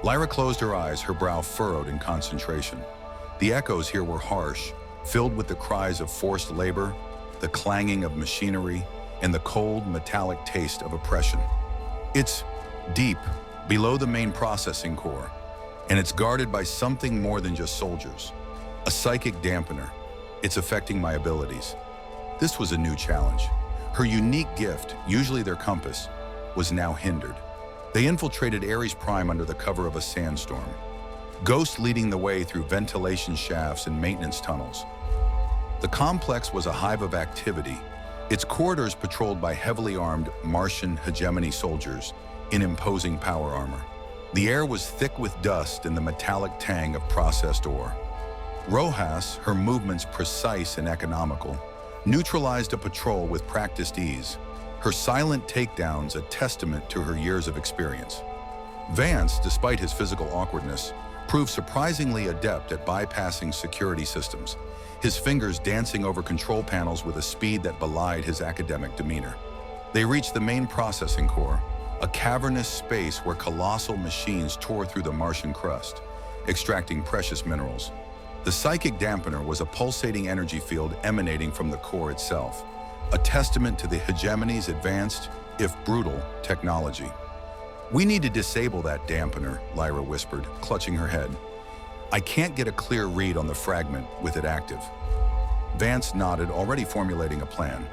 Lyra closed her eyes, her brow furrowed in concentration. The echoes here were harsh, filled with the cries of forced labor, the clanging of machinery, and the cold, metallic taste of oppression. It's deep, below the main processing core, and it's guarded by something more than just soldiers. A psychic dampener. It's affecting my abilities. This was a new challenge. Her unique gift, usually their compass, was now hindered. They infiltrated Ares Prime under the cover of a sandstorm, Ghost leading the way through ventilation shafts and maintenance tunnels. The complex was a hive of activity, its corridors patrolled by heavily armed Martian Hegemony soldiers in imposing power armor. The air was thick with dust and the metallic tang of processed ore. Rojas, her movements precise and economical, neutralized a patrol with practiced ease, her silent takedowns a testament to her years of experience. Vance, despite his physical awkwardness, proved surprisingly adept at bypassing security systems, his fingers dancing over control panels with a speed that belied his academic demeanor. They reached the main processing core, a cavernous space where colossal machines tore through the Martian crust, extracting precious minerals. The psychic dampener was a pulsating energy field emanating from the core itself, a testament to the hegemony's advanced, if brutal, technology. "We need to disable that dampener," Lyra whispered, clutching her head. "I can't get a clear read on the fragment with it active." Vance nodded, already formulating a plan.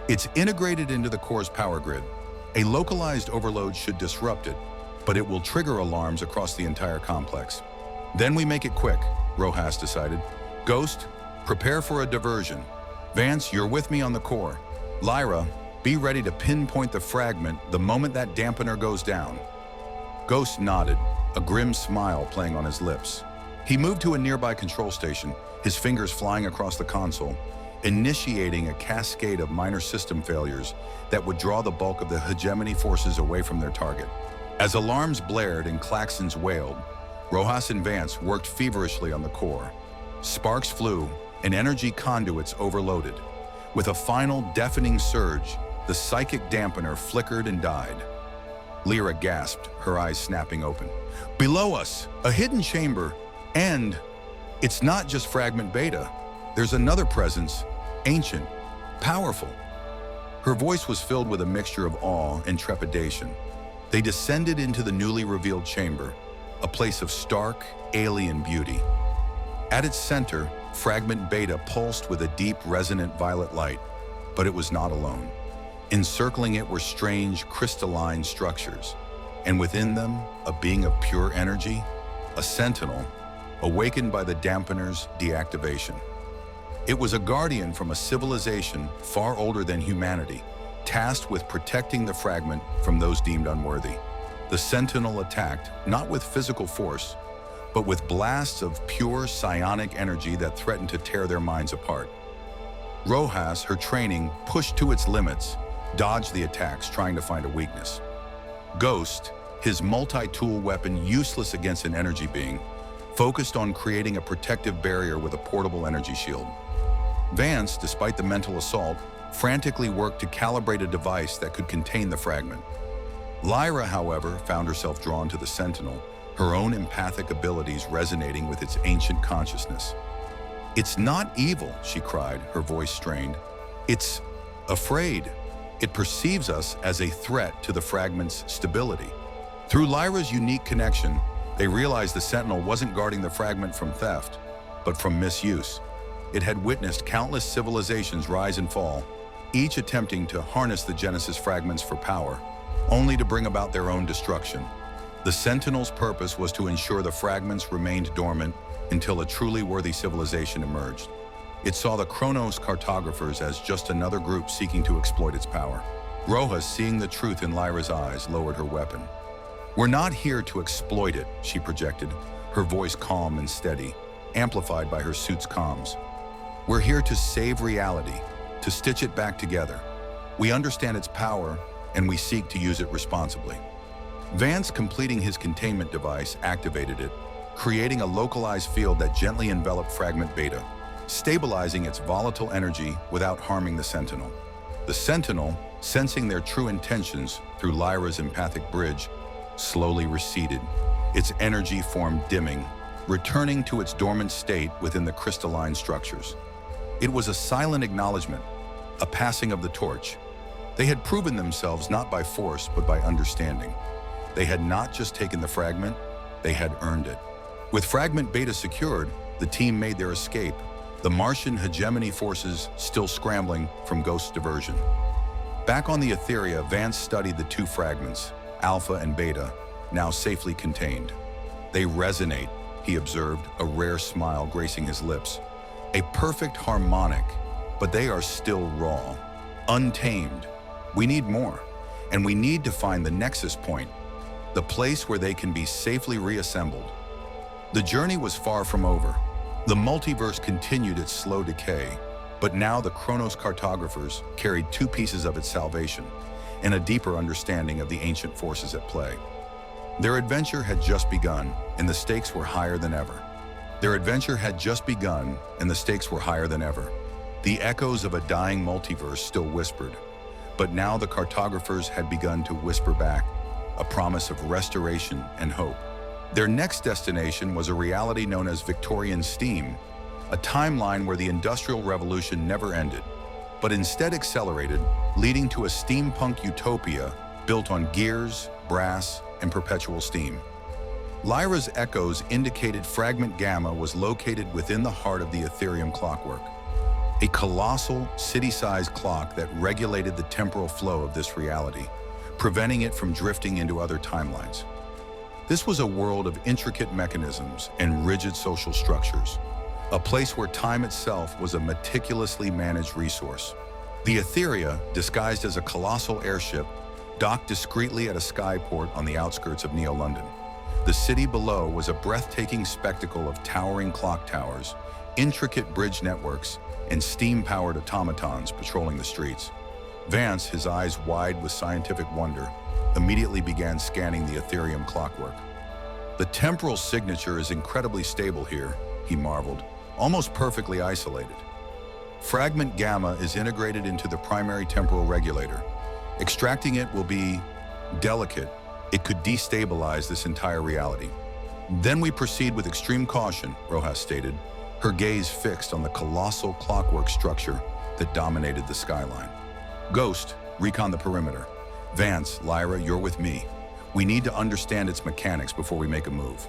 "It's integrated into the core's power grid. A localized overload should disrupt it, but it will trigger alarms across the entire complex. Then we make it quick," Rojas decided. "Ghost, prepare for a diversion. Vance, you're with me on the core. Lyra, be ready to pinpoint the fragment the moment that dampener goes down." Ghost nodded, a grim smile playing on his lips. He moved to a nearby control station, his fingers flying across the console, initiating a cascade of minor system failures that would draw the bulk of the hegemony forces away from their target. As alarms blared and klaxons wailed, Rojas and Vance worked feverishly on the core. Sparks flew, and energy conduits overloaded. With a final deafening surge, the psychic dampener flickered and died. Lyra gasped, her eyes snapping open. "Below us, a hidden chamber, and it's not just fragment beta. There's another presence, ancient, powerful." Her voice was filled with a mixture of awe and trepidation. They descended into the newly revealed chamber, a place of stark, alien beauty. At its center, fragment beta pulsed with a deep, resonant violet light, but it was not alone. Encircling it were strange, crystalline structures, and within them, a being of pure energy, a sentinel, awakened by the dampener's deactivation. It was a guardian from a civilization far older than humanity, tasked with protecting the fragment from those deemed unworthy. The sentinel attacked, not with physical force, but with blasts of pure psionic energy that threatened to tear their minds apart. Rojas, her training pushed to its limits, dodged the attacks, trying to find a weakness. Ghost, his multi-tool weapon useless against an energy being, focused on creating a protective barrier with a portable energy shield. Vance, despite the mental assault, frantically worked to calibrate a device that could contain the fragment. Lyra, however, found herself drawn to the sentinel, her own empathic abilities resonating with its ancient consciousness. "It's not evil," she cried, her voice strained. "It's afraid. It perceives us as a threat to the fragment's stability." Through Lyra's unique connection, they realized the sentinel wasn't guarding the fragment from theft, but from misuse. It had witnessed countless civilizations rise and fall, each attempting to harness the Genesis Fragments for power, only to bring about their own destruction. The Sentinel's purpose was to ensure the fragments remained dormant until a truly worthy civilization emerged. It saw the Chronos Cartographers as just another group seeking to exploit its power. Rojas, seeing the truth in Lyra's eyes, lowered her weapon. "We're not here to exploit it," she projected, her voice calm and steady, amplified by her suit's comms. "We're here to save reality, to stitch it back together. We understand its power, and we seek to use it responsibly." Vance, completing his containment device, activated it, creating a localized field that gently enveloped fragment beta, stabilizing its volatile energy without harming the sentinel. The sentinel, sensing their true intentions through Lyra's empathic bridge, slowly receded. Its energy formed dimming, returning to its dormant state within the crystalline structures. It was a silent acknowledgement, a passing of the torch. They had proven themselves not by force, but by understanding. They had not just taken the fragment, they had earned it. With fragment beta secured, the team made their escape, the Martian Hegemony forces still scrambling from Ghost's diversion. Back on the Etheria, Vance studied the two fragments, Alpha and Beta, now safely contained. They resonate, he observed, a rare smile gracing his lips. A perfect harmonic, but they are still raw, untamed. We need more, and we need to find the nexus point, the place where they can be safely reassembled. The journey was far from over. The multiverse continued its slow decay, but now the Chronos Cartographers carried two pieces of its salvation and a deeper understanding of the ancient forces at play. Their adventure had just begun, and the stakes were higher than ever. Their adventure had just begun, and the stakes were higher than ever. The echoes of a dying multiverse still whispered, but now the cartographers had begun to whisper back, a promise of restoration and hope. Their next destination was a reality known as Victorian Steam, a timeline where the Industrial Revolution never ended, but instead accelerated, leading to a steampunk utopia built on gears, brass, and perpetual steam. Lyra's echoes indicated Fragment Gamma was located within the heart of the Ethereum clockwork, a colossal, city-sized clock that regulated the temporal flow of this reality, preventing it from drifting into other timelines. This was a world of intricate mechanisms and rigid social structures, a place where time itself was a meticulously managed resource. The Etheria, disguised as a colossal airship, docked discreetly at a skyport on the outskirts of Neo-London. The city below was a breathtaking spectacle of towering clock towers, intricate bridge networks, and steam-powered automatons patrolling the streets. Vance, his eyes wide with scientific wonder, immediately began scanning the Ethereum clockwork. The temporal signature is incredibly stable here, he marveled, almost perfectly isolated. Fragment Gamma is integrated into the primary temporal regulator. Extracting it will be delicate. It could destabilize this entire reality. Then we proceed with extreme caution, Rojas stated, her gaze fixed on the colossal clockwork structure that dominated the skyline. Ghost, recon the perimeter. Vance, Lyra, you're with me. We need to understand its mechanics before we make a move.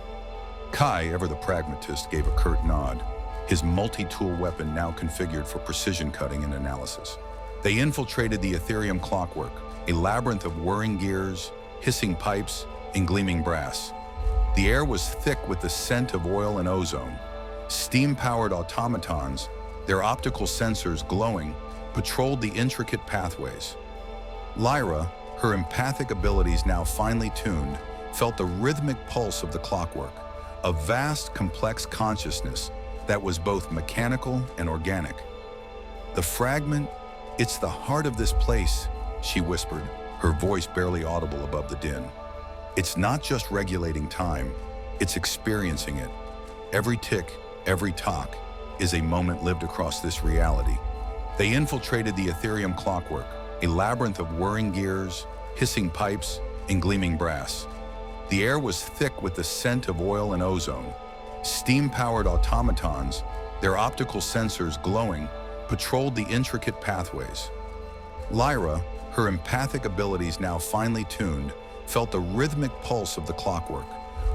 Kai, ever the pragmatist, gave a curt nod, his multi-tool weapon now configured for precision cutting and analysis. They infiltrated the Ethereum clockwork, a labyrinth of whirring gears, hissing pipes, and gleaming brass. The air was thick with the scent of oil and ozone. Steam-powered automatons, their optical sensors glowing, patrolled the intricate pathways. Lyra, her empathic abilities now finely tuned, felt the rhythmic pulse of the clockwork, a vast, complex consciousness that was both mechanical and organic. The fragment, it's the heart of this place, she whispered, her voice barely audible above the din. It's not just regulating time, it's experiencing it. Every tick, every tock, is a moment lived across this reality. They infiltrated the Ethereum clockwork, a labyrinth of whirring gears, hissing pipes, and gleaming brass. The air was thick with the scent of oil and ozone. Steam-powered automatons, their optical sensors glowing, patrolled the intricate pathways. Lyra, her empathic abilities now finely tuned, felt the rhythmic pulse of the clockwork,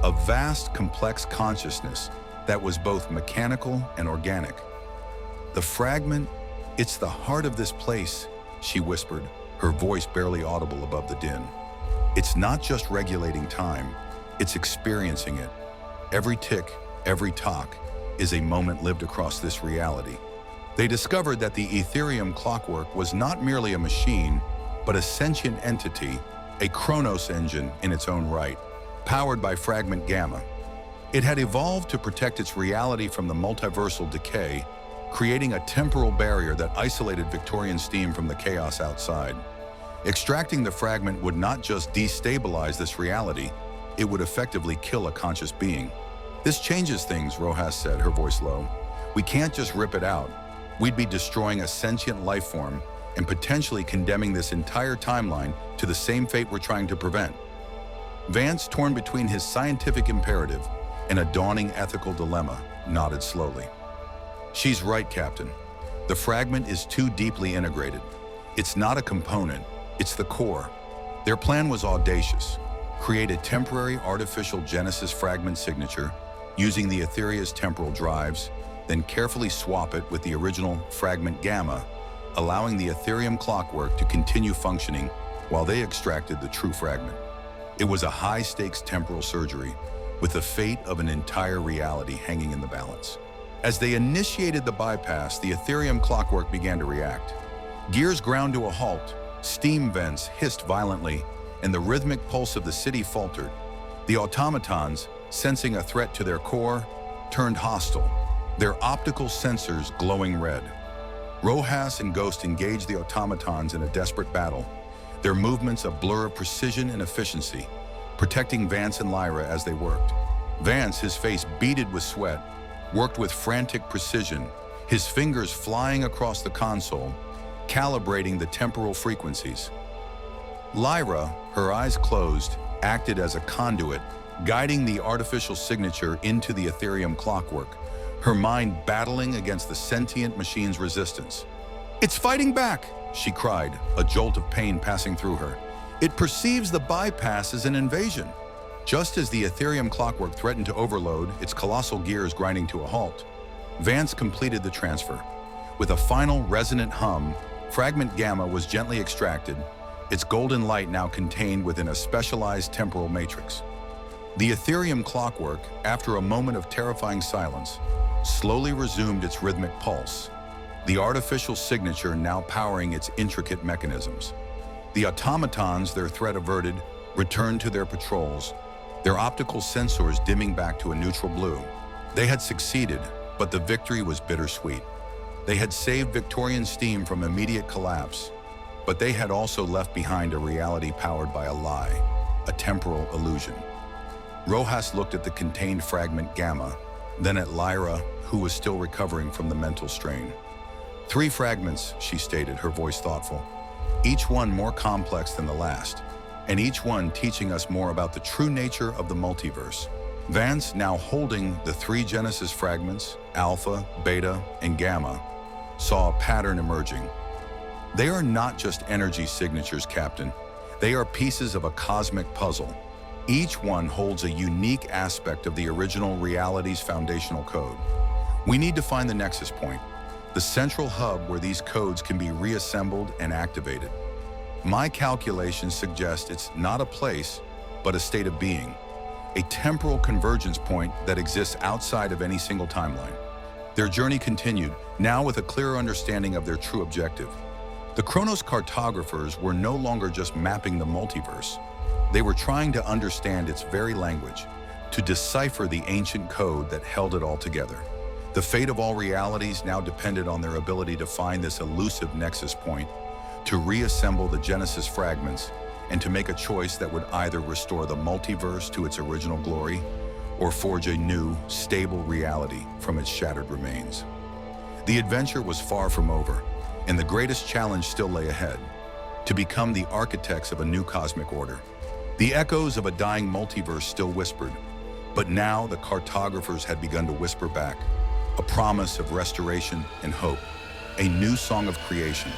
a vast, complex consciousness that was both mechanical and organic. The fragment, it's the heart of this place, she whispered, her voice barely audible above the din. It's not just regulating time, it's experiencing it. Every tick, every tock, is a moment lived across this reality. They discovered that the Ethereum clockwork was not merely a machine, but a sentient entity, a Chronos engine in its own right, powered by Fragment Gamma. It had evolved to protect its reality from the multiversal decay, creating a temporal barrier that isolated Victorian Steam from the chaos outside. Extracting the fragment would not just destabilize this reality, it would effectively kill a conscious being. This changes things, Rojas said, her voice low. We can't just rip it out. We'd be destroying a sentient life form and potentially condemning this entire timeline to the same fate we're trying to prevent. Vance, torn between his scientific imperative and a dawning ethical dilemma, nodded slowly. She's right, Captain. The fragment is too deeply integrated. It's not a component, it's the core. Their plan was audacious. Create a temporary artificial Genesis fragment signature using the Etherea's temporal drives, then carefully swap it with the original fragment gamma, allowing the Ethereum clockwork to continue functioning while they extracted the true fragment. It was a high-stakes temporal surgery with the fate of an entire reality hanging in the balance. As they initiated the bypass, the Ethereum clockwork began to react. Gears ground to a halt, steam vents hissed violently, and the rhythmic pulse of the city faltered. The automatons, sensing a threat to their core, turned hostile, their optical sensors glowing red. Rojas and Ghost engaged the automatons in a desperate battle, their movements a blur of precision and efficiency, protecting Vance and Lyra as they worked. Vance, his face beaded with sweat, worked with frantic precision, his fingers flying across the console, calibrating the temporal frequencies. Lyra, her eyes closed, acted as a conduit, guiding the artificial signature into the Ethereum clockwork, her mind battling against the sentient machine's resistance. "It's fighting back!" she cried, a jolt of pain passing through her. "It perceives the bypass as an invasion." Just as the Ethereum clockwork threatened to overload, its colossal gears grinding to a halt, Vance completed the transfer. With a final resonant hum, fragment gamma was gently extracted, its golden light now contained within a specialized temporal matrix. The Ethereum clockwork, after a moment of terrifying silence, slowly resumed its rhythmic pulse, the artificial signature now powering its intricate mechanisms. The automatons, their threat averted, returned to their patrols, their optical sensors dimming back to a neutral blue. They had succeeded, but the victory was bittersweet. They had saved Victorian Steam from immediate collapse, but they had also left behind a reality powered by a lie, a temporal illusion. Rojas looked at the contained fragment gamma, then at Lyra, who was still recovering from the mental strain. "3 fragments," she stated, her voice thoughtful, "each one more complex than the last, and each one teaching us more about the true nature of the multiverse." Vance, now holding the 3 Genesis fragments, Alpha, Beta, and Gamma, saw a pattern emerging. They are not just energy signatures, Captain. They are pieces of a cosmic puzzle. Each one holds a unique aspect of the original reality's foundational code. We need to find the nexus point, the central hub where these codes can be reassembled and activated. My calculations suggest it's not a place, but a state of being, a temporal convergence point that exists outside of any single timeline. Their journey continued, now with a clearer understanding of their true objective. The Chronos Cartographers were no longer just mapping the multiverse. They were trying to understand its very language, to decipher the ancient code that held it all together. The fate of all realities now depended on their ability to find this elusive nexus point, to reassemble the Genesis fragments, and to make a choice that would either restore the multiverse to its original glory or forge a new, stable reality from its shattered remains. The adventure was far from over, and the greatest challenge still lay ahead: to become the architects of a new cosmic order. The echoes of a dying multiverse still whispered, but now the cartographers had begun to whisper back, a promise of restoration and hope, a new song of creation,